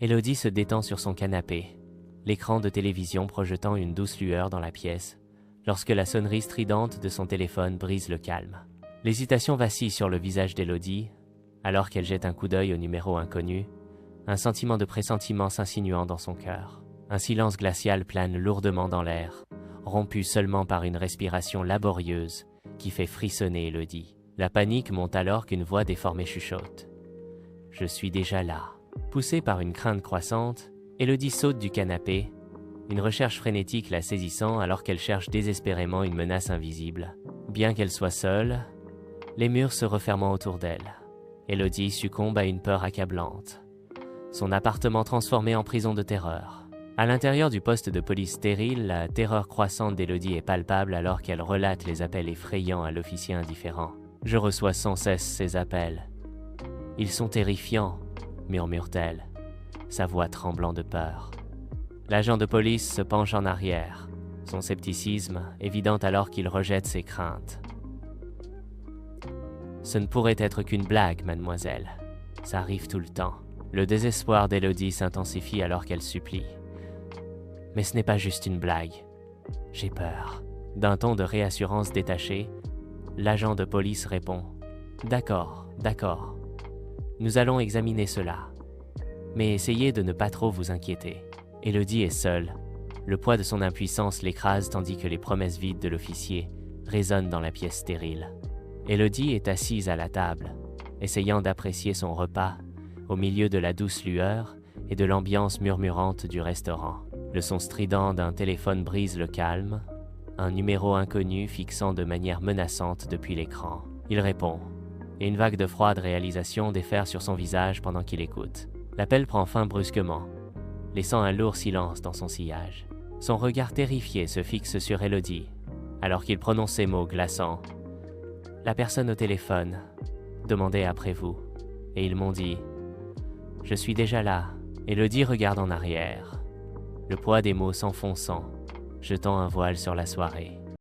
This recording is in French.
Élodie se détend sur son canapé, l'écran de télévision projetant une douce lueur dans la pièce, lorsque la sonnerie stridente de son téléphone brise le calme. L'hésitation vacille sur le visage d'Élodie, alors qu'elle jette un coup d'œil au numéro inconnu, un sentiment de pressentiment s'insinuant dans son cœur. Un silence glacial plane lourdement dans l'air, rompu seulement par une respiration laborieuse qui fait frissonner Élodie. La panique monte alors qu'une voix déformée chuchote. « Je suis déjà là ». Poussée par une crainte croissante, Élodie saute du canapé, une recherche frénétique la saisissant alors qu'elle cherche désespérément une menace invisible. Bien qu'elle soit seule, les murs se refermant autour d'elle, Élodie succombe à une peur accablante. Son appartement transformé en prison de terreur. À l'intérieur du poste de police stérile, la terreur croissante d'Élodie est palpable alors qu'elle relate les appels effrayants à l'officier indifférent. « Je reçois sans cesse ces appels. Ils sont terrifiants, » murmure-t-elle, sa voix tremblant de peur. L'agent de police se penche en arrière, son scepticisme évident alors qu'il rejette ses craintes. « Ce ne pourrait être qu'une blague, mademoiselle. Ça arrive tout le temps. » Le désespoir d'Élodie s'intensifie alors qu'elle supplie. « Mais ce n'est pas juste une blague. J'ai peur. » D'un ton de réassurance détaché, l'agent de police répond. « D'accord, d'accord. Nous allons examiner cela. Mais essayez de ne pas trop vous inquiéter. » Élodie est seule. Le poids de son impuissance l'écrase tandis que les promesses vides de l'officier résonnent dans la pièce stérile. Élodie est assise à la table, essayant d'apprécier son repas au milieu de la douce lueur et de l'ambiance murmurante du restaurant. Le son strident d'un téléphone brise le calme, un numéro inconnu fixant de manière menaçante depuis l'écran. Il répond, et une vague de froide réalisation déferle sur son visage pendant qu'il écoute. L'appel prend fin brusquement, laissant un lourd silence dans son sillage. Son regard terrifié se fixe sur Élodie, alors qu'il prononce ces mots glaçants. « La personne au téléphone demandait après vous, et ils m'ont dit « Je suis déjà là ». Élodie regarde en arrière, le poids des mots s'enfonçant, jetant un voile sur la soirée.